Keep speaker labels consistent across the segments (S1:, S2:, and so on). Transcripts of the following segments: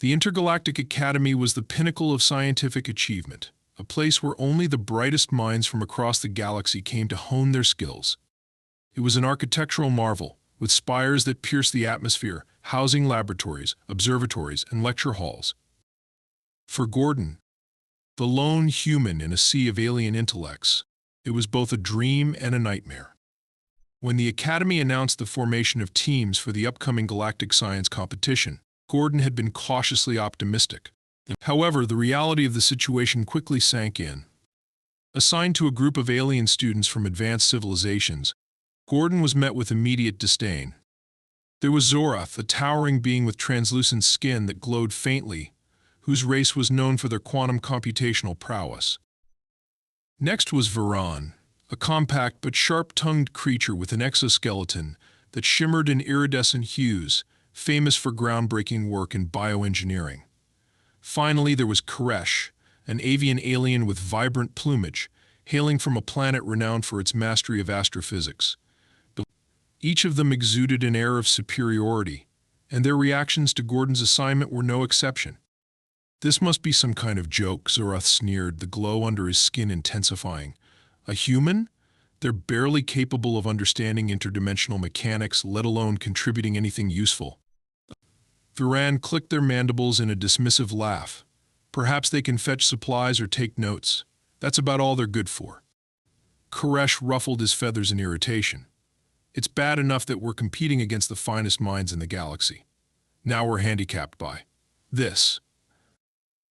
S1: The Intergalactic Academy was the pinnacle of scientific achievement, a place where only the brightest minds from across the galaxy came to hone their skills. It was an architectural marvel, with spires that pierced the atmosphere, housing laboratories, observatories, and lecture halls. For Gordon, the lone human in a sea of alien intellects, it was both a dream and a nightmare. When the Academy announced the formation of teams for the upcoming galactic science competition, Gordon had been cautiously optimistic. However, the reality of the situation quickly sank in. Assigned to a group of alien students from advanced civilizations, Gordon was met with immediate disdain. There was Zorath, a towering being with translucent skin that glowed faintly, whose race was known for their quantum computational prowess. Next was Varan, a compact but sharp-tongued creature with an exoskeleton that shimmered in iridescent hues, famous for groundbreaking work in bioengineering. Finally, there was Koresh, an avian alien with vibrant plumage, hailing from a planet renowned for its mastery of astrophysics. Each of them exuded an air of superiority, and their reactions to Gordon's assignment were no exception. "This must be some kind of joke," Zorath sneered, the glow under his skin intensifying. "A human? They're barely capable of understanding interdimensional mechanics, let alone contributing anything useful." Varan clicked their mandibles in a dismissive laugh. "Perhaps they can fetch supplies or take notes. That's about all they're good for." Koresh ruffled his feathers in irritation. "It's bad enough that we're competing against the finest minds in the galaxy. Now we're handicapped by this."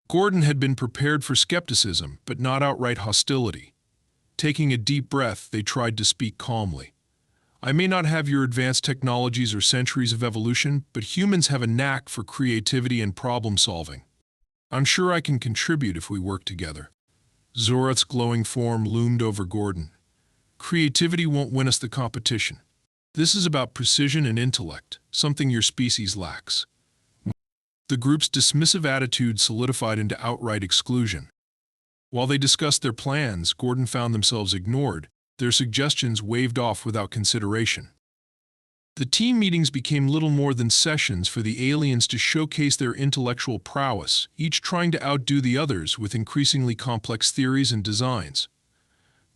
S1: Gordon had been prepared for skepticism, but not outright hostility. Taking a deep breath, they tried to speak calmly. "I may not have your advanced technologies or centuries of evolution, but humans have a knack for creativity and problem-solving. I'm sure I can contribute if we work together." Zorath's glowing form loomed over Gordon. "Creativity won't win us the competition. This is about precision and intellect, something your species lacks." The group's dismissive attitude solidified into outright exclusion. While they discussed their plans, Gordon found themselves ignored, their suggestions waved off without consideration. The team meetings became little more than sessions for the aliens to showcase their intellectual prowess, each trying to outdo the others with increasingly complex theories and designs.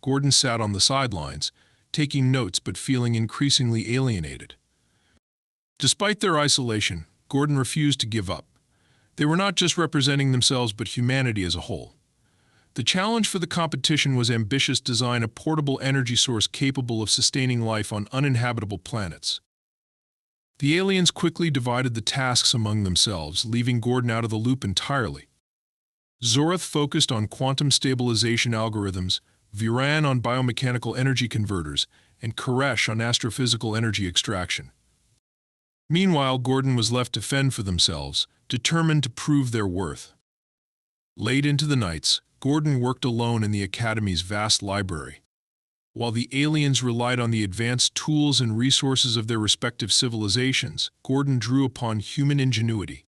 S1: Gordon sat on the sidelines, taking notes but feeling increasingly alienated. Despite their isolation, Gordon refused to give up. They were not just representing themselves but humanity as a whole. The challenge for the competition was ambitious: design a portable energy source capable of sustaining life on uninhabitable planets. The aliens quickly divided the tasks among themselves, leaving Gordon out of the loop entirely. Zorath focused on quantum stabilization algorithms, Varan on biomechanical energy converters, and Koresh on astrophysical energy extraction. Meanwhile, Gordon was left to fend for themselves, determined to prove their worth. Late into the nights, Gordon worked alone in the Academy's vast library. While the aliens relied on the advanced tools and resources of their respective civilizations, Gordon drew upon human ingenuity.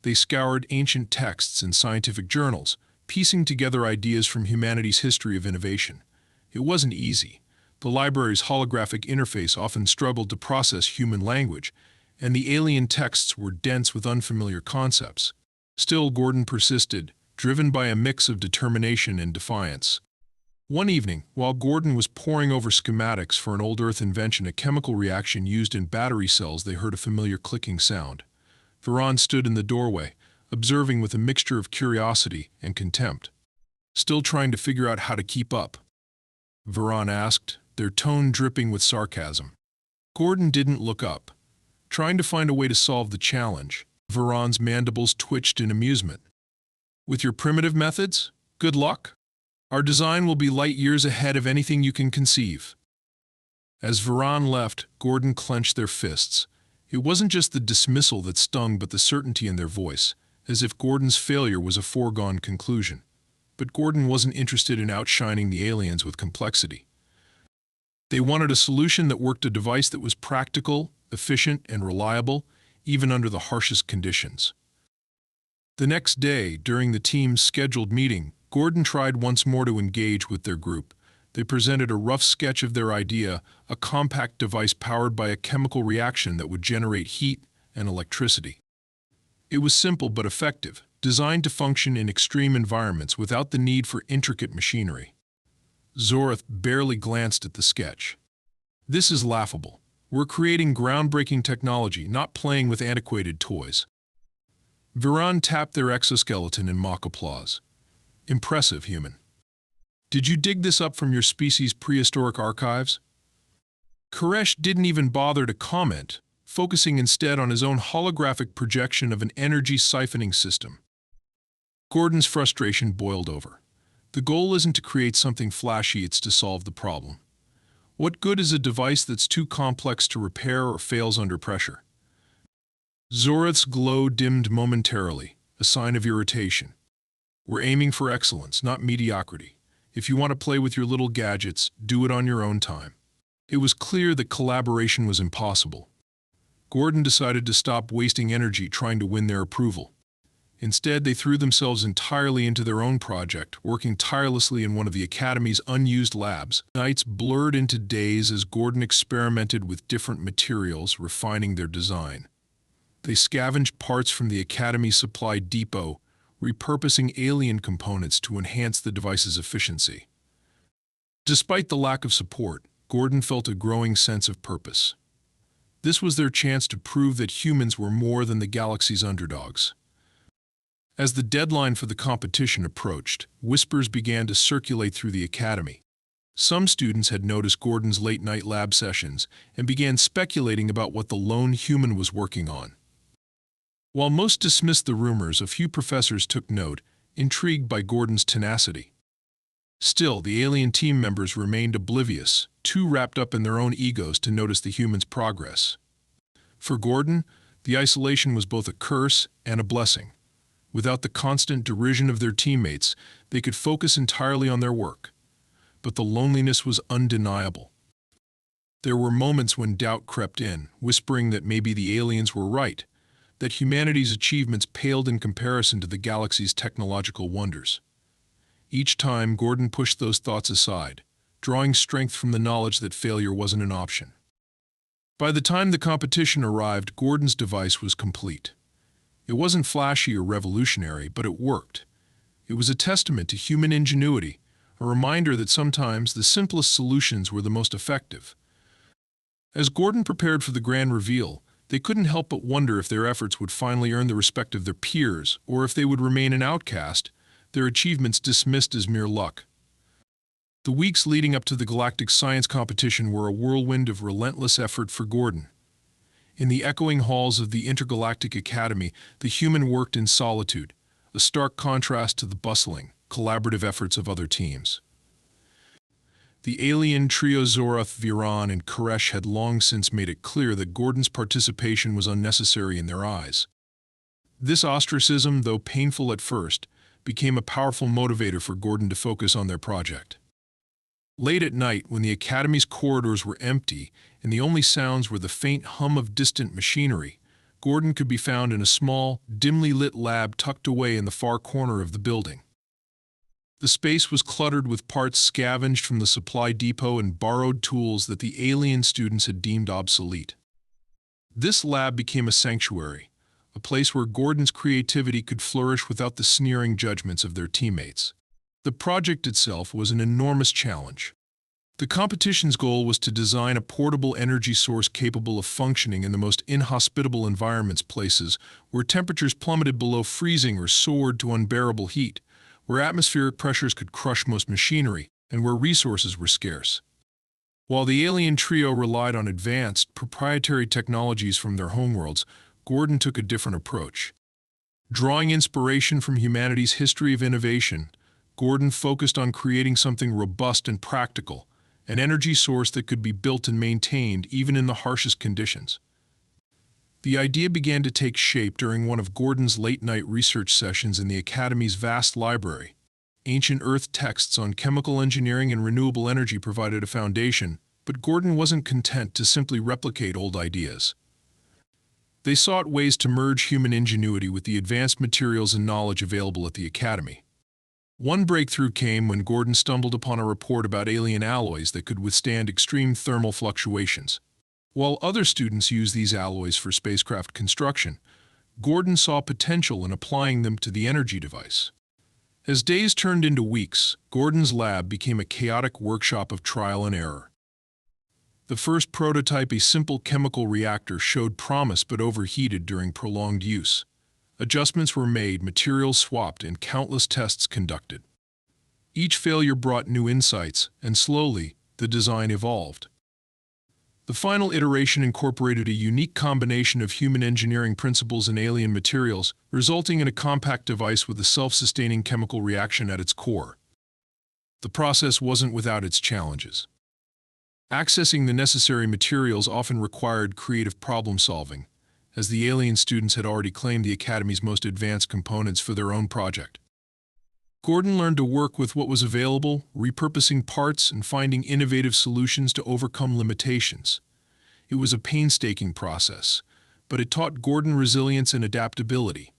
S1: They scoured ancient texts and scientific journals, piecing together ideas from humanity's history of innovation. It wasn't easy. The library's holographic interface often struggled to process human language, and the alien texts were dense with unfamiliar concepts. Still, Gordon persisted, driven by a mix of determination and defiance. One evening, while Gordon was poring over schematics for an old Earth invention, a chemical reaction used in battery cells, they heard a familiar clicking sound. Varan stood in the doorway, observing with a mixture of curiosity and contempt. "Still trying to figure out how to keep up?" Varan asked, their tone dripping with sarcasm. Gordon didn't look up. Trying to find a way to solve the challenge. Varan's mandibles twitched in amusement. "With your primitive methods? Good luck. Our design will be light years ahead of anything you can conceive." As Varan left, Gordon clenched their fists. It wasn't just the dismissal that stung, but the certainty in their voice, as if Gordon's failure was a foregone conclusion. But Gordon wasn't interested in outshining the aliens with complexity. They wanted a solution that worked, a device that was practical, efficient, and reliable, even under the harshest conditions. The next day, during the team's scheduled meeting, Gordon tried once more to engage with their group. They presented a rough sketch of their idea, a compact device powered by a chemical reaction that would generate heat and electricity. It was simple but effective, designed to function in extreme environments without the need for intricate machinery. Zorath barely glanced at the sketch. This is laughable. We're creating groundbreaking technology, not playing with antiquated toys. Viran tapped their exoskeleton in mock applause. Impressive, human. Did you dig this up from your species' prehistoric archives? Koresh didn't even bother to comment, focusing instead on his own holographic projection of an energy siphoning system. Gordon's frustration boiled over. The goal isn't to create something flashy, it's to solve the problem. What good is a device that's too complex to repair or fails under pressure? Zorath's glow dimmed momentarily, a sign of irritation. We're aiming for excellence, not mediocrity. If you want to play with your little gadgets, do it on your own time. It was clear that collaboration was impossible. Gordon decided to stop wasting energy trying to win their approval. Instead, they threw themselves entirely into their own project, working tirelessly in one of the Academy's unused labs. Nights blurred into days as Gordon experimented with different materials, refining their design. They scavenged parts from the Academy supply depot, repurposing alien components to enhance the device's efficiency. Despite the lack of support, Gordon felt a growing sense of purpose. This was their chance to prove that humans were more than the galaxy's underdogs. As the deadline for the competition approached, whispers began to circulate through the Academy. Some students had noticed Gordon's late-night lab sessions and began speculating about what the lone human was working on. While most dismissed the rumors, a few professors took note, intrigued by Gordon's tenacity. Still, the alien team members remained oblivious, too wrapped up in their own egos to notice the human's progress. For Gordon, the isolation was both a curse and a blessing. Without the constant derision of their teammates, they could focus entirely on their work. But the loneliness was undeniable. There were moments when doubt crept in, whispering that maybe the aliens were right, that humanity's achievements paled in comparison to the galaxy's technological wonders. Each time, Gordon pushed those thoughts aside, drawing strength from the knowledge that failure wasn't an option. By the time the competition arrived, Gordon's device was complete. It wasn't flashy or revolutionary, but it worked. It was a testament to human ingenuity, a reminder that sometimes the simplest solutions were the most effective. As Gordon prepared for the grand reveal, they couldn't help but wonder if their efforts would finally earn the respect of their peers, or if they would remain an outcast, their achievements dismissed as mere luck. The weeks leading up to the Galactic science competition were a whirlwind of relentless effort for Gordon. In the echoing halls of the Intergalactic Academy, the human worked in solitude, a stark contrast to the bustling, collaborative efforts of other teams. The alien trio Zorath, Viran, and Koresh had long since made it clear that Gordon's participation was unnecessary in their eyes. This ostracism, though painful at first, became a powerful motivator for Gordon to focus on their project. Late at night, when the Academy's corridors were empty and the only sounds were the faint hum of distant machinery, Gordon could be found in a small, dimly lit lab tucked away in the far corner of the building. The space was cluttered with parts scavenged from the supply depot and borrowed tools that the alien students had deemed obsolete. This lab became a sanctuary, a place where Gordon's creativity could flourish without the sneering judgments of their teammates. The project itself was an enormous challenge. The competition's goal was to design a portable energy source capable of functioning in the most inhospitable environments, places where temperatures plummeted below freezing or soared to unbearable heat, where atmospheric pressures could crush most machinery, and where resources were scarce. While the alien trio relied on advanced, proprietary technologies from their homeworlds, Gordon took a different approach. Drawing inspiration from humanity's history of innovation, Gordon focused on creating something robust and practical, an energy source that could be built and maintained even in the harshest conditions. The idea began to take shape during one of Gordon's late-night research sessions in the Academy's vast library. Ancient Earth texts on chemical engineering and renewable energy provided a foundation, but Gordon wasn't content to simply replicate old ideas. They sought ways to merge human ingenuity with the advanced materials and knowledge available at the Academy. One breakthrough came when Gordon stumbled upon a report about alien alloys that could withstand extreme thermal fluctuations. While other students used these alloys for spacecraft construction, Gordon saw potential in applying them to the energy device. As days turned into weeks, Gordon's lab became a chaotic workshop of trial and error. The first prototype, a simple chemical reactor, showed promise but overheated during prolonged use. Adjustments were made, materials swapped, and countless tests conducted. Each failure brought new insights, and slowly, the design evolved. The final iteration incorporated a unique combination of human engineering principles and alien materials, resulting in a compact device with a self-sustaining chemical reaction at its core. The process wasn't without its challenges. Accessing the necessary materials often required creative problem-solving, as the alien students had already claimed the Academy's most advanced components for their own project. Gordon learned to work with what was available, repurposing parts and finding innovative solutions to overcome limitations. It was a painstaking process, but it taught Gordon resilience and adaptability.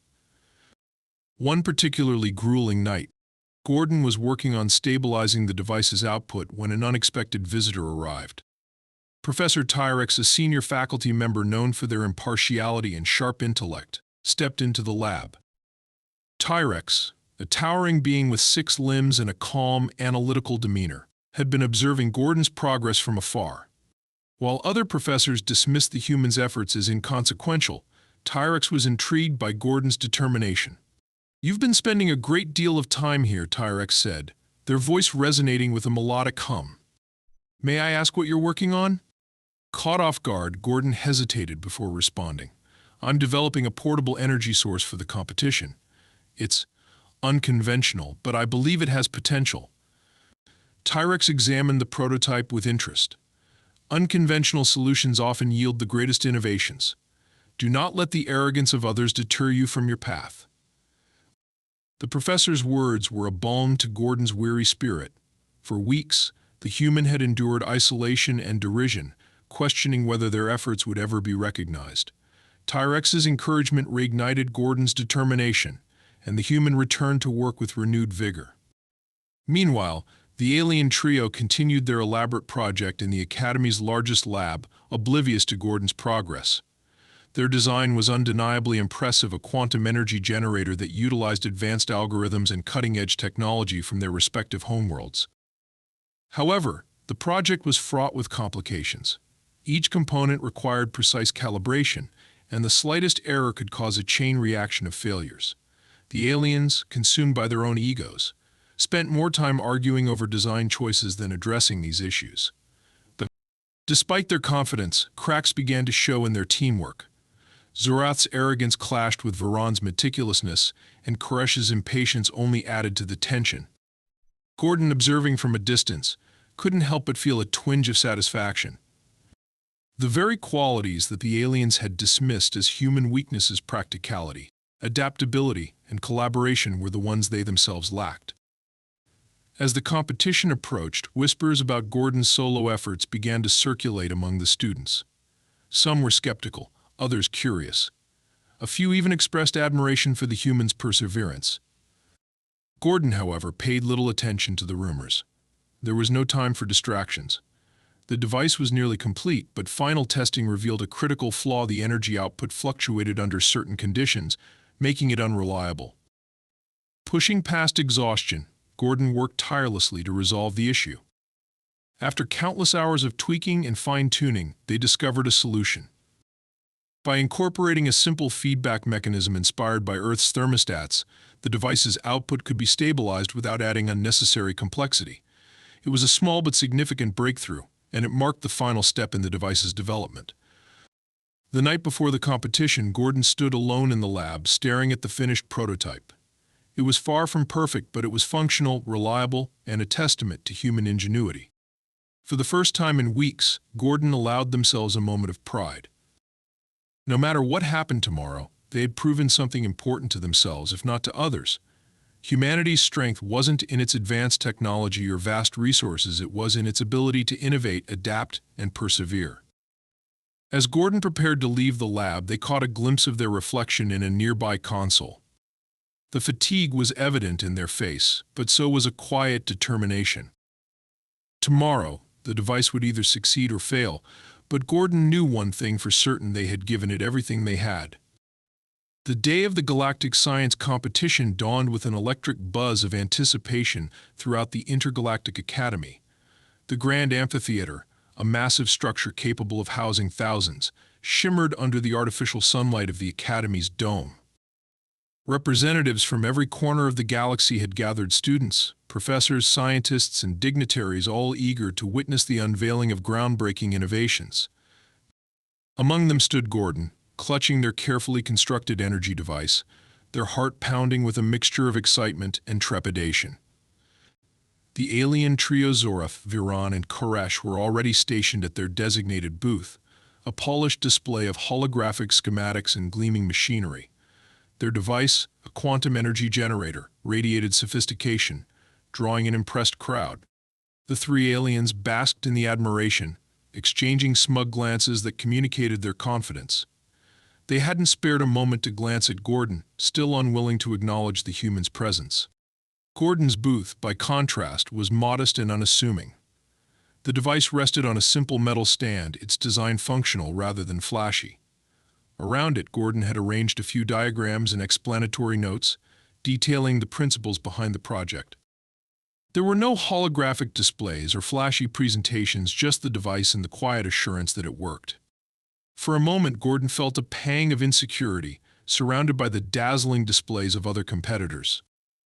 S1: One particularly grueling night, Gordon was working on stabilizing the device's output when an unexpected visitor arrived. Professor Tyrex, a senior faculty member known for their impartiality and sharp intellect, stepped into the lab. Tyrex, a towering being with 6 limbs and a calm, analytical demeanor, had been observing Gordon's progress from afar. While other professors dismissed the human's efforts as inconsequential, Tyrex was intrigued by Gordon's determination. "You've been spending a great deal of time here," Tyrex said, their voice resonating with a melodic hum. "May I ask what you're working on?" Caught off guard, Gordon hesitated before responding. "I'm developing a portable energy source for the competition. It's unconventional, but I believe it has potential." Tyrex examined the prototype with interest. Unconventional solutions often yield the greatest innovations. Do not let the arrogance of others deter you from your path. The professor's words were a balm to Gordon's weary spirit. For weeks, the human had endured isolation and derision, questioning whether their efforts would ever be recognized. Tyrex's encouragement reignited Gordon's determination, and the human returned to work with renewed vigor. Meanwhile, the alien trio continued their elaborate project in the Academy's largest lab, oblivious to Gordon's progress. Their design was undeniably impressive, a quantum energy generator that utilized advanced algorithms and cutting-edge technology from their respective homeworlds. However, the project was fraught with complications. Each component required precise calibration, and the slightest error could cause a chain reaction of failures. The aliens, consumed by their own egos, spent more time arguing over design choices than addressing these issues. But despite their confidence, cracks began to show in their teamwork. Zorath's arrogance clashed with Varan's meticulousness, and Koresh's impatience only added to the tension. Gordon, observing from a distance, couldn't help but feel a twinge of satisfaction. The very qualities that the aliens had dismissed as human weaknesses, practicality, adaptability, and collaboration, were the ones they themselves lacked. As the competition approached, whispers about Gordon's solo efforts began to circulate among the students. Some were skeptical, others curious. A few even expressed admiration for the human's perseverance. Gordon, however, paid little attention to the rumors. There was no time for distractions. The device was nearly complete, but final testing revealed a critical flaw: the energy output fluctuated under certain conditions, making it unreliable. Pushing past exhaustion, Gordon worked tirelessly to resolve the issue. After countless hours of tweaking and fine-tuning, they discovered a solution. By incorporating a simple feedback mechanism inspired by Earth's thermostats, the device's output could be stabilized without adding unnecessary complexity. It was a small but significant breakthrough, and it marked the final step in the device's development. The night before the competition, Gordon stood alone in the lab, staring at the finished prototype. It was far from perfect, but it was functional, reliable, and a testament to human ingenuity. For the first time in weeks, Gordon allowed themselves a moment of pride. No matter what happened tomorrow, they had proven something important to themselves, if not to others. Humanity's strength wasn't in its advanced technology or vast resources, it was in its ability to innovate, adapt, and persevere. As Gordon prepared to leave the lab, they caught a glimpse of their reflection in a nearby console. The fatigue was evident in their face, but so was a quiet determination. Tomorrow, the device would either succeed or fail, but Gordon knew one thing for certain: they had given it everything they had. The day of the Galactic Science competition dawned with an electric buzz of anticipation throughout the Intergalactic Academy. The Grand Amphitheater, a massive structure capable of housing thousands, shimmered under the artificial sunlight of the Academy's dome. Representatives from every corner of the galaxy had gathered, students, professors, scientists, and dignitaries, all eager to witness the unveiling of groundbreaking innovations. Among them stood Gordon, clutching their carefully constructed energy device, their heart pounding with a mixture of excitement and trepidation. The alien trio Zorath, Viran, and Koresh were already stationed at their designated booth, a polished display of holographic schematics and gleaming machinery. Their device, a quantum energy generator, radiated sophistication, drawing an impressed crowd. The three aliens basked in the admiration, exchanging smug glances that communicated their confidence. They hadn't spared a moment to glance at Gordon, still unwilling to acknowledge the human's presence. Gordon's booth, by contrast, was modest and unassuming. The device rested on a simple metal stand, its design functional rather than flashy. Around it, Gordon had arranged a few diagrams and explanatory notes, detailing the principles behind the project. There were no holographic displays or flashy presentations, just the device and the quiet assurance that it worked. For a moment, Gordon felt a pang of insecurity, surrounded by the dazzling displays of other competitors.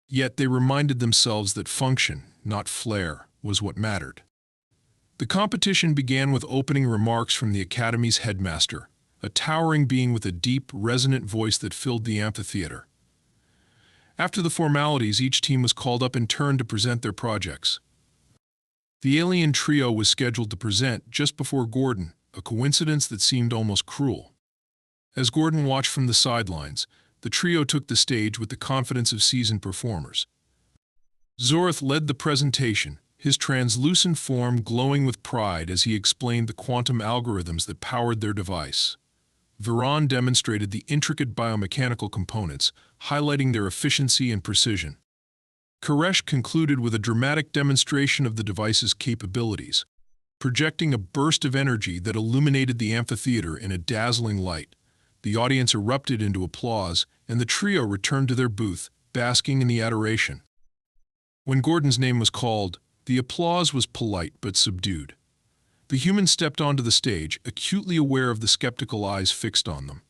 S1: Yet they reminded themselves that function, not flair, was what mattered. The competition began with opening remarks from the Academy's headmaster, a towering being with a deep, resonant voice that filled the amphitheater. After the formalities, each team was called up in turn to present their projects. The alien trio was scheduled to present just before Gordon, a coincidence that seemed almost cruel. As Gordon watched from the sidelines, the trio took the stage with the confidence of seasoned performers. Zorath led the presentation, his translucent form glowing with pride as he explained the quantum algorithms that powered their device. Viran demonstrated the intricate biomechanical components, highlighting their efficiency and precision. Koresh concluded with a dramatic demonstration of the device's capabilities, projecting a burst of energy that illuminated the amphitheater in a dazzling light. The audience erupted into applause, and the trio returned to their booth, basking in the adoration. When Gordon's name was called, the applause was polite but subdued. The human stepped onto the stage, acutely aware of the skeptical eyes fixed on them.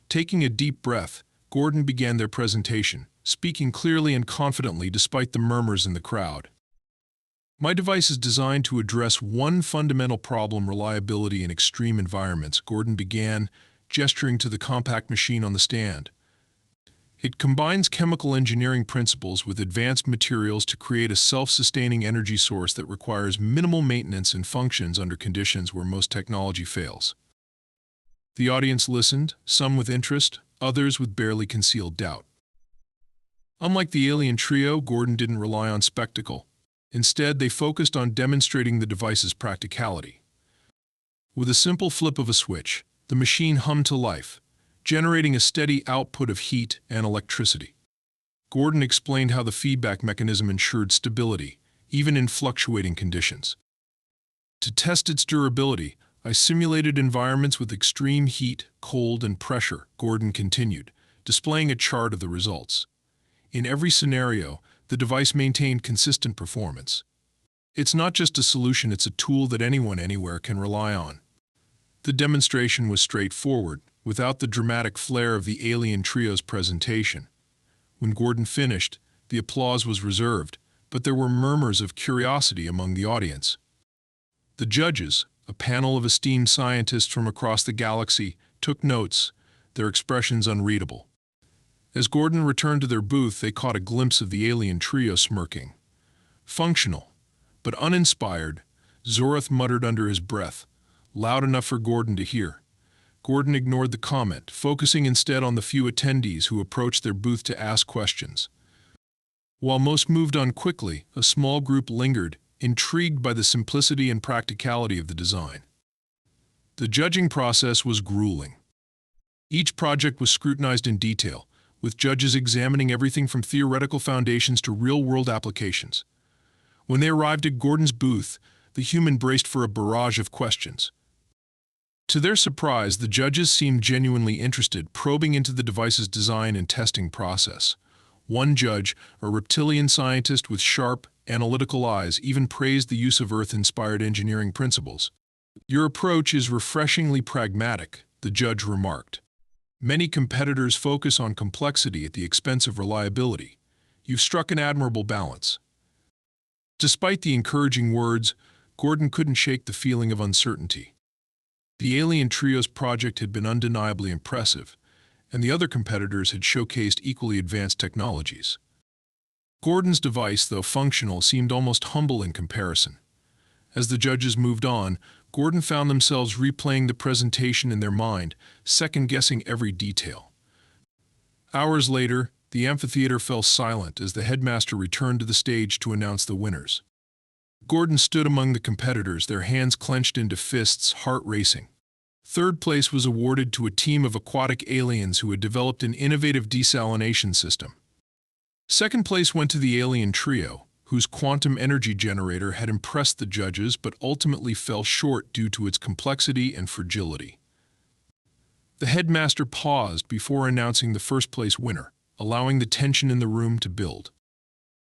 S1: Taking a deep breath, Gordon began their presentation, speaking clearly and confidently despite the murmurs in the crowd. My device is designed to address one fundamental problem: reliability in extreme environments, Gordon began, gesturing to the compact machine on the stand. It combines chemical engineering principles with advanced materials to create a self-sustaining energy source that requires minimal maintenance and functions under conditions where most technology fails. The audience listened, some with interest, others with barely concealed doubt. Unlike the alien trio, Gordon didn't rely on spectacle. Instead, they focused on demonstrating the device's practicality. With a simple flip of a switch, the machine hummed to life, generating a steady output of heat and electricity. Gordon explained how the feedback mechanism ensured stability, even in fluctuating conditions. To test its durability, I simulated environments with extreme heat, cold, and pressure, Gordon continued, displaying a chart of the results. In every scenario, the device maintained consistent performance. It's not just a solution, it's a tool that anyone anywhere can rely on. The demonstration was straightforward, without the dramatic flair of the alien trio's presentation. When Gordon finished, the applause was reserved, but there were murmurs of curiosity among the audience. The judges, a panel of esteemed scientists from across the galaxy, took notes, their expressions unreadable. As Gordon returned to their booth, they caught a glimpse of the alien trio smirking. Functional, but uninspired, Zorath muttered under his breath, loud enough for Gordon to hear. Gordon ignored the comment, focusing instead on the few attendees who approached their booth to ask questions. While most moved on quickly, a small group lingered, intrigued by the simplicity and practicality of the design. The judging process was grueling. Each project was scrutinized in detail, with judges examining everything from theoretical foundations to real-world applications. When they arrived at Gordon's booth, the human braced for a barrage of questions. To their surprise, the judges seemed genuinely interested, probing into the device's design and testing process. One judge, a reptilian scientist with sharp, analytical eyes, even praised the use of Earth-inspired engineering principles. "Your approach is refreshingly pragmatic," the judge remarked. "Many competitors focus on complexity at the expense of reliability. You've struck an admirable balance." Despite the encouraging words, Gordon couldn't shake the feeling of uncertainty. The alien trio's project had been undeniably impressive, and the other competitors had showcased equally advanced technologies. Gordon's device, though functional, seemed almost humble in comparison. As the judges moved on, Gordon found themselves replaying the presentation in their mind, second-guessing every detail. Hours later, the amphitheater fell silent as the headmaster returned to the stage to announce the winners. Gordon stood among the competitors, their hands clenched into fists, heart racing. Third place was awarded to a team of aquatic aliens who had developed an innovative desalination system. Second place went to the alien trio, whose quantum energy generator had impressed the judges but ultimately fell short due to its complexity and fragility. The headmaster paused before announcing the first-place winner, allowing the tension in the room to build.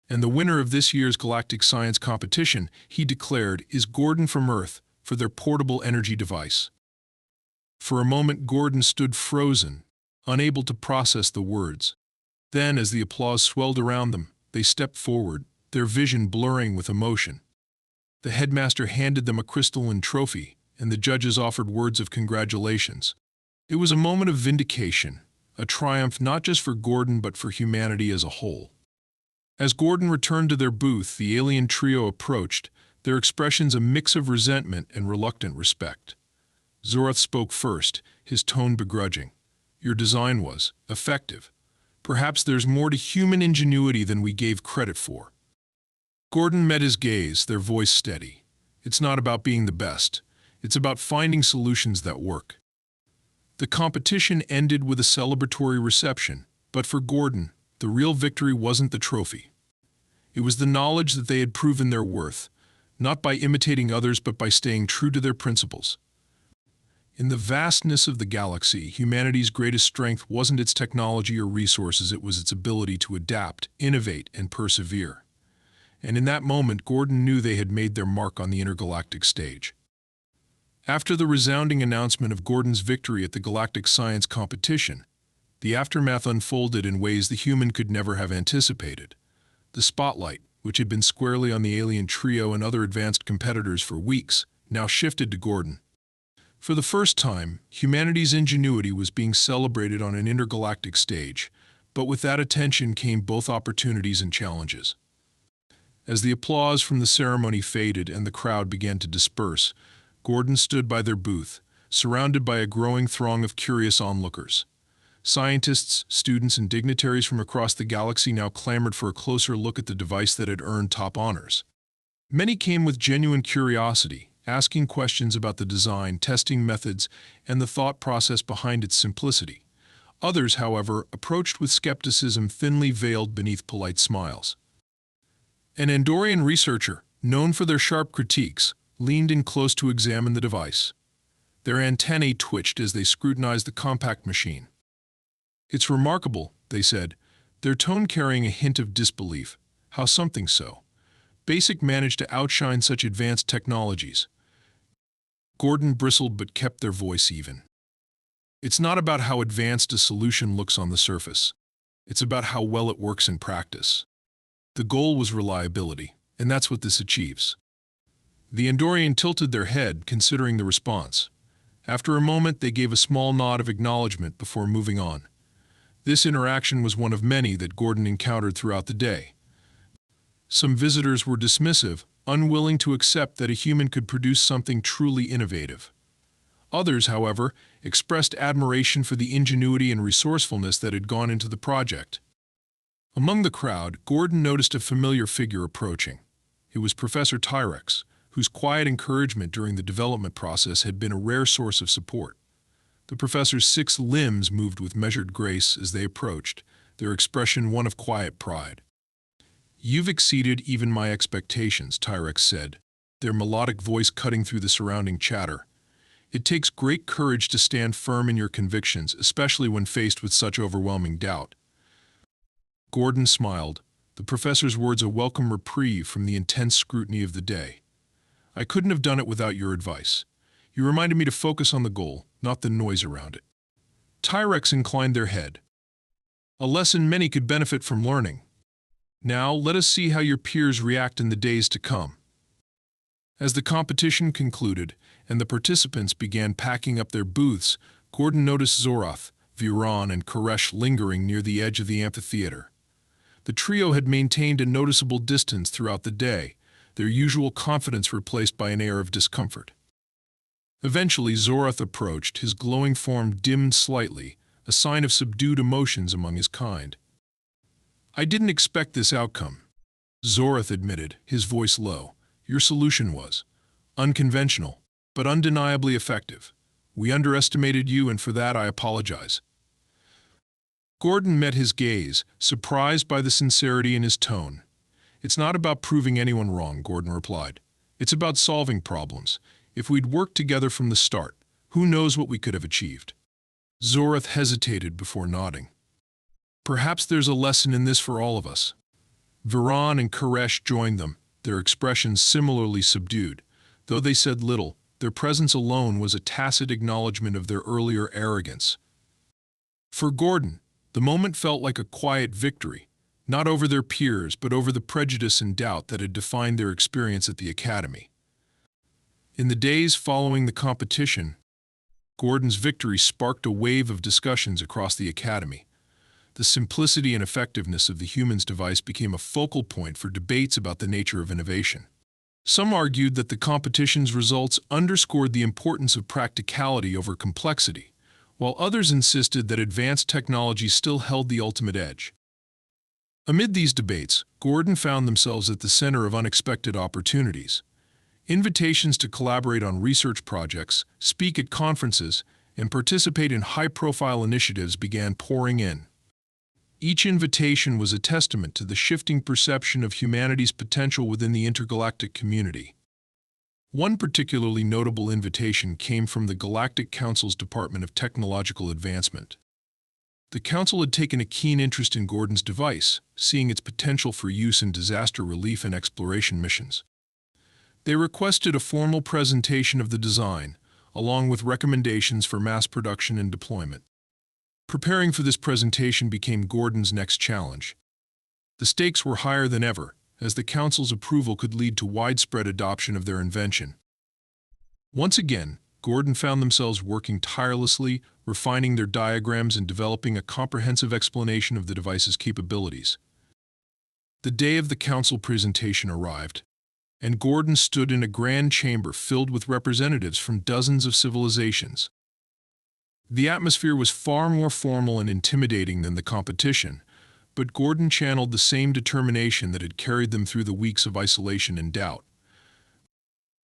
S1: "And the winner of this year's Galactic Science Competition," he declared, "is Gordon from Earth for their portable energy device." For a moment, Gordon stood frozen, unable to process the words. Then, as the applause swelled around them, they stepped forward, their vision blurring with emotion. The headmaster handed them a crystalline trophy, and the judges offered words of congratulations. It was a moment of vindication, a triumph not just for Gordon but for humanity as a whole. As Gordon returned to their booth, the alien trio approached, their expressions a mix of resentment and reluctant respect. Zoroth spoke first, his tone begrudging. "Your design was effective. Perhaps there's more to human ingenuity than we gave credit for." Gordon met his gaze, their voice steady. "It's not about being the best. It's about finding solutions that work." The competition ended with a celebratory reception, but for Gordon, the real victory wasn't the trophy. It was the knowledge that they had proven their worth, not by imitating others but by staying true to their principles. In the vastness of the galaxy, humanity's greatest strength wasn't its technology or resources, it was its ability to adapt, innovate, and persevere. And in that moment, Gordon knew they had made their mark on the intergalactic stage. After the resounding announcement of Gordon's victory at the Galactic Science Competition, the aftermath unfolded in ways the human could never have anticipated. The spotlight, which had been squarely on the alien trio and other advanced competitors for weeks, now shifted to Gordon. For the first time, humanity's ingenuity was being celebrated on an intergalactic stage, but with that attention came both opportunities and challenges. As the applause from the ceremony faded and the crowd began to disperse, Gordon stood by their booth, surrounded by a growing throng of curious onlookers. Scientists, students, and dignitaries from across the galaxy now clamored for a closer look at the device that had earned top honors. Many came with genuine curiosity, asking questions about the design, testing methods, and the thought process behind its simplicity. Others, however, approached with skepticism thinly veiled beneath polite smiles. An Andorian researcher, known for their sharp critiques, leaned in close to examine the device. Their antennae twitched as they scrutinized the compact machine. "It's remarkable," they said, their tone carrying a hint of disbelief. "How something so basic managed to outshine such advanced technologies." Gordon bristled but kept their voice even. "It's not about how advanced a solution looks on the surface. It's about how well it works in practice. The goal was reliability, and that's what this achieves." The Andorian tilted their head, considering the response. After a moment, they gave a small nod of acknowledgement before moving on. This interaction was one of many that Gordon encountered throughout the day. Some visitors were dismissive, unwilling to accept that a human could produce something truly innovative. Others, however, expressed admiration for the ingenuity and resourcefulness that had gone into the project. Among the crowd, Gordon noticed a familiar figure approaching. It was Professor Tyrex, whose quiet encouragement during the development process had been a rare source of support. The professor's 6 limbs moved with measured grace as they approached, their expression one of quiet pride. "You've exceeded even my expectations," Tyrex said, their melodic voice cutting through the surrounding chatter. It takes great courage to stand firm in your convictions, especially when faced with such overwhelming doubt. Gordon smiled, the professor's words a welcome reprieve from the intense scrutiny of the day. I couldn't have done it without your advice. You reminded me to focus on the goal, not the noise around it. Tyrex inclined their head. A lesson many could benefit from learning. Now, let us see how your peers react in the days to come. As the competition concluded and the participants began packing up their booths, Gordon noticed Zorath, Viran, and Koresh lingering near the edge of the amphitheater. The trio had maintained a noticeable distance throughout the day, their usual confidence replaced by an air of discomfort. Eventually, Zorath approached, his glowing form dimmed slightly, a sign of subdued emotions among his kind. I didn't expect this outcome, Zorath admitted, his voice low. Your solution was unconventional, but undeniably effective. We underestimated you, and for that I apologize. Gordon met his gaze, surprised by the sincerity in his tone. It's not about proving anyone wrong, Gordon replied. It's about solving problems. If we'd worked together from the start, who knows what we could have achieved? Zorath hesitated before nodding. Perhaps there's a lesson in this for all of us. Viran and Koresh joined them, their expressions similarly subdued. Though they said little, their presence alone was a tacit acknowledgement of their earlier arrogance. For Gordon, the moment felt like a quiet victory, not over their peers but over the prejudice and doubt that had defined their experience at the academy. In the days following the competition, Gordon's victory sparked a wave of discussions across the academy. The simplicity and effectiveness of the human's device became a focal point for debates about the nature of innovation. Some argued that the competition's results underscored the importance of practicality over complexity, while others insisted that advanced technology still held the ultimate edge. Amid these debates, Gordon found themselves at the center of unexpected opportunities. Invitations to collaborate on research projects, speak at conferences, and participate in high-profile initiatives began pouring in. Each invitation was a testament to the shifting perception of humanity's potential within the intergalactic community. One particularly notable invitation came from the Galactic Council's Department of Technological Advancement. The Council had taken a keen interest in Gordon's device, seeing its potential for use in disaster relief and exploration missions. They requested a formal presentation of the design, along with recommendations for mass production and deployment. Preparing for this presentation became Gordon's next challenge. The stakes were higher than ever, as the Council's approval could lead to widespread adoption of their invention. Once again, Gordon found themselves working tirelessly, refining their diagrams and developing a comprehensive explanation of the device's capabilities. The day of the Council presentation arrived, and Gordon stood in a grand chamber filled with representatives from dozens of civilizations. The atmosphere was far more formal and intimidating than the competition, but Gordon channeled the same determination that had carried them through the weeks of isolation and doubt.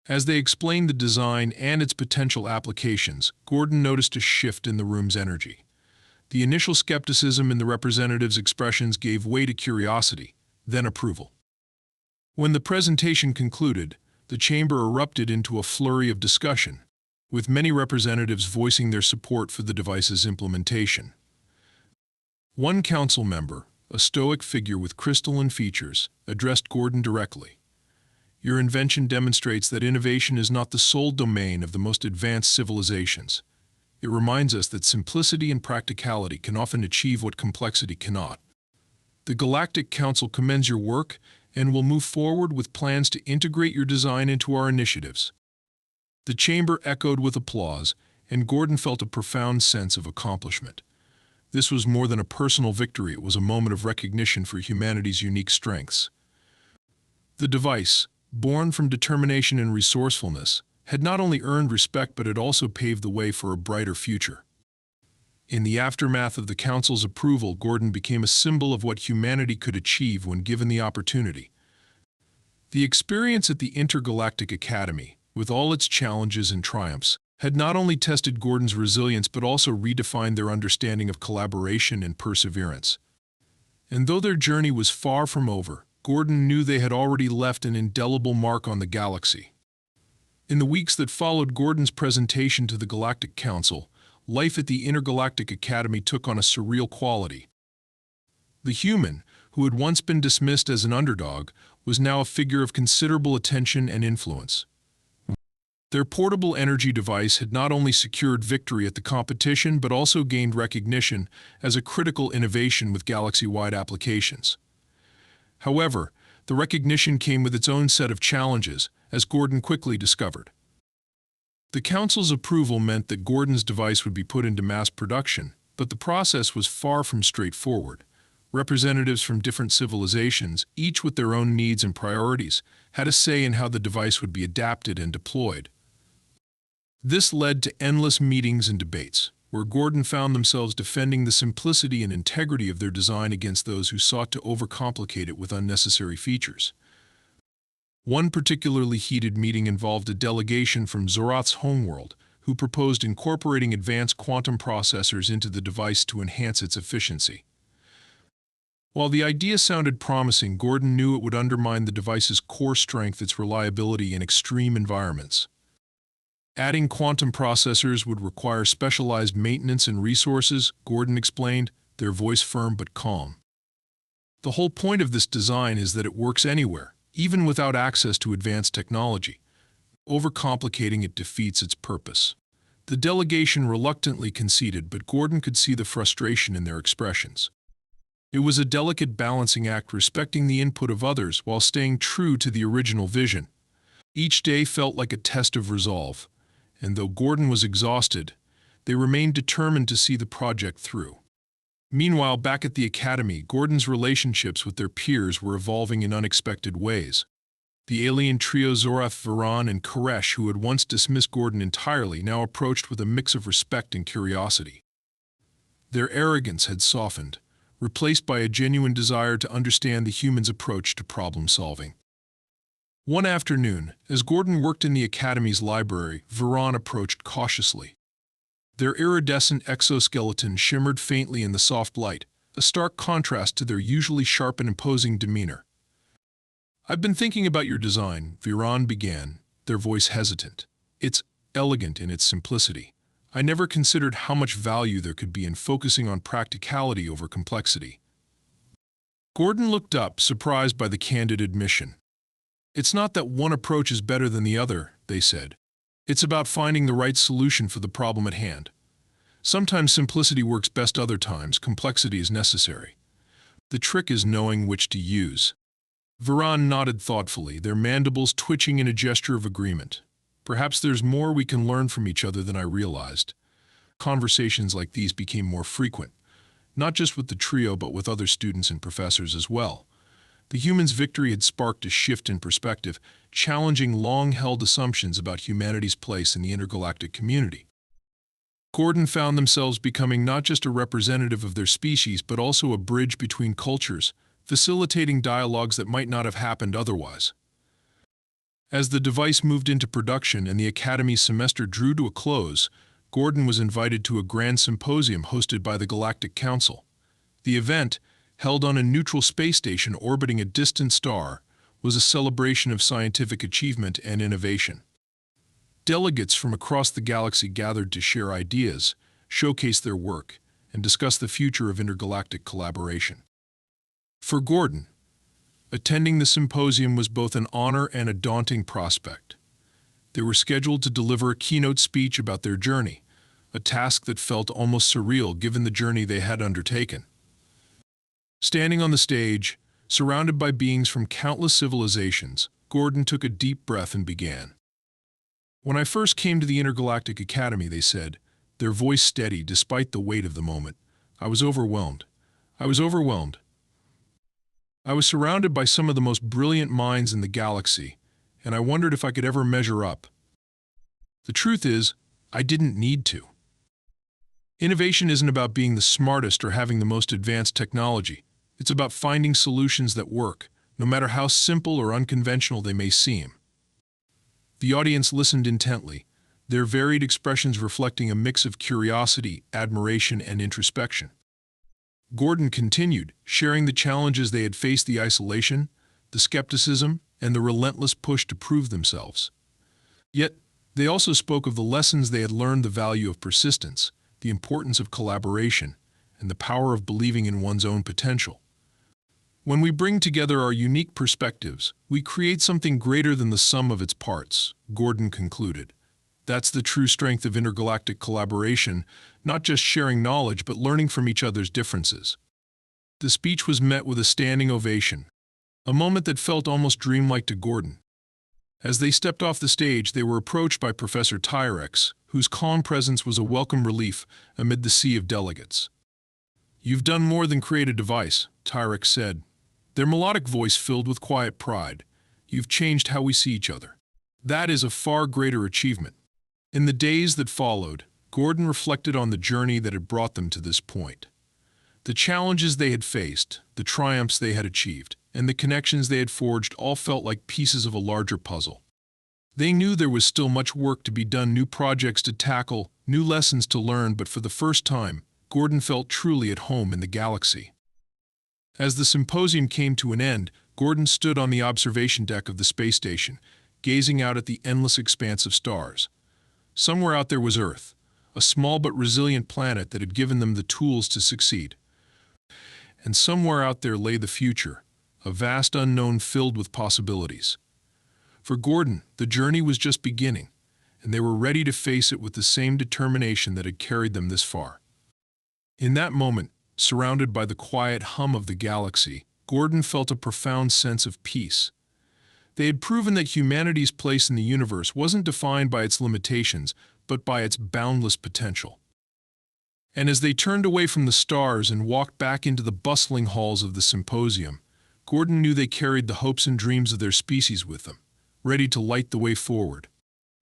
S1: As they explained the design and its potential applications, Gordon noticed a shift in the room's energy. The initial skepticism in the representatives' expressions gave way to curiosity, then approval. When the presentation concluded, the chamber erupted into a flurry of discussion, with many representatives voicing their support for the device's implementation. One council member, a stoic figure with crystalline features, addressed Gordon directly. Your invention demonstrates that innovation is not the sole domain of the most advanced civilizations. It reminds us that simplicity and practicality can often achieve what complexity cannot. The Galactic Council commends your work and will move forward with plans to integrate your design into our initiatives. The chamber echoed with applause, and Gordon felt a profound sense of accomplishment. This was more than a personal victory, it was a moment of recognition for humanity's unique strengths. The device, born from determination and resourcefulness, had not only earned respect but had also paved the way for a brighter future. In the aftermath of the Council's approval, Gordon became a symbol of what humanity could achieve when given the opportunity. The experience at the Intergalactic Academy, with all its challenges and triumphs, had not only tested Gordon's resilience but also redefined their understanding of collaboration and perseverance. And though their journey was far from over, Gordon knew they had already left an indelible mark on the galaxy. In the weeks that followed Gordon's presentation to the Galactic Council, life at the Intergalactic Academy took on a surreal quality. The human, who had once been dismissed as an underdog, was now a figure of considerable attention and influence. Their portable energy device had not only secured victory at the competition but also gained recognition as a critical innovation with galaxy-wide applications. However, the recognition came with its own set of challenges, as Gordon quickly discovered. The Council's approval meant that Gordon's device would be put into mass production, but the process was far from straightforward. Representatives from different civilizations, each with their own needs and priorities, had a say in how the device would be adapted and deployed. This led to endless meetings and debates, where Gordon found themselves defending the simplicity and integrity of their design against those who sought to overcomplicate it with unnecessary features. One particularly heated meeting involved a delegation from Zorath's homeworld, who proposed incorporating advanced quantum processors into the device to enhance its efficiency. While the idea sounded promising, Gordon knew it would undermine the device's core strength, its reliability in extreme environments. Adding quantum processors would require specialized maintenance and resources, Gordon explained, their voice firm but calm. The whole point of this design is that it works anywhere, even without access to advanced technology. Overcomplicating it defeats its purpose. The delegation reluctantly conceded, but Gordon could see the frustration in their expressions. It was a delicate balancing act, respecting the input of others while staying true to the original vision. Each day felt like a test of resolve, and though Gordon was exhausted, they remained determined to see the project through. Meanwhile, back at the academy, Gordon's relationships with their peers were evolving in unexpected ways. The alien trio Zorath, Viran, and Koresh, who had once dismissed Gordon entirely, now approached with a mix of respect and curiosity. Their arrogance had softened, replaced by a genuine desire to understand the human's approach to problem-solving. One afternoon, as Gordon worked in the Academy's library, Viran approached cautiously. Their iridescent exoskeleton shimmered faintly in the soft light, a stark contrast to their usually sharp and imposing demeanor. "I've been thinking about your design," Viran began, their voice hesitant. "It's elegant in its simplicity. I never considered how much value there could be in focusing on practicality over complexity." Gordon looked up, surprised by the candid admission. "It's not that one approach is better than the other," they said. "It's about finding the right solution for the problem at hand. Sometimes simplicity works best, other times complexity is necessary. The trick is knowing which to use." Viran nodded thoughtfully, their mandibles twitching in a gesture of agreement. "Perhaps there's more we can learn from each other than I realized." Conversations like these became more frequent, not just with the trio but with other students and professors as well. The human's victory had sparked a shift in perspective, challenging long-held assumptions about humanity's place in the intergalactic community. Gordon found themselves becoming not just a representative of their species but also a bridge between cultures, facilitating dialogues that might not have happened otherwise. As the device moved into production and the Academy's semester drew to a close, Gordon was invited to a grand symposium hosted by the Galactic Council. The event, held on a neutral space station orbiting a distant star, was a celebration of scientific achievement and innovation. Delegates from across the galaxy gathered to share ideas, showcase their work, and discuss the future of intergalactic collaboration. For Gordon, attending the symposium was both an honor and a daunting prospect. They were scheduled to deliver a keynote speech about their journey, a task that felt almost surreal given the journey they had undertaken. Standing on the stage, surrounded by beings from countless civilizations, Gordon took a deep breath and began. "When I first came to the Intergalactic Academy," they said, their voice steady despite the weight of the moment, "I was overwhelmed. I was overwhelmed. I was surrounded by some of the most brilliant minds in the galaxy, and I wondered if I could ever measure up. The truth is, I didn't need to. Innovation isn't about being the smartest or having the most advanced technology. It's about finding solutions that work, no matter how simple or unconventional they may seem." The audience listened intently, their varied expressions reflecting a mix of curiosity, admiration, and introspection. Gordon continued, sharing the challenges they had faced: the isolation, the skepticism, and the relentless push to prove themselves. Yet, they also spoke of the lessons they had learned: the value of persistence, the importance of collaboration, and the power of believing in one's own potential. When we bring together our unique perspectives, we create something greater than the sum of its parts, Gordon concluded. That's the true strength of intergalactic collaboration, not just sharing knowledge but learning from each other's differences. The speech was met with a standing ovation, a moment that felt almost dreamlike to Gordon. As they stepped off the stage, they were approached by Professor Tyrex, whose calm presence was a welcome relief amid the sea of delegates. "You've done more than create a device," Tyrex said, their melodic voice filled with quiet pride. "You've changed how we see each other. That is a far greater achievement." In the days that followed, Gordon reflected on the journey that had brought them to this point. The challenges they had faced, the triumphs they had achieved, and the connections they had forged all felt like pieces of a larger puzzle. They knew there was still much work to be done, new projects to tackle, new lessons to learn, but for the first time, Gordon felt truly at home in the galaxy. As the symposium came to an end, Gordon stood on the observation deck of the space station, gazing out at the endless expanse of stars. Somewhere out there was Earth, a small but resilient planet that had given them the tools to succeed. And somewhere out there lay the future, a vast unknown filled with possibilities. For Gordon, the journey was just beginning, and they were ready to face it with the same determination that had carried them this far. In that moment, surrounded by the quiet hum of the galaxy, Gordon felt a profound sense of peace. They had proven that humanity's place in the universe wasn't defined by its limitations, but by its boundless potential. And as they turned away from the stars and walked back into the bustling halls of the symposium, Gordon knew they carried the hopes and dreams of their species with them, ready to light the way forward.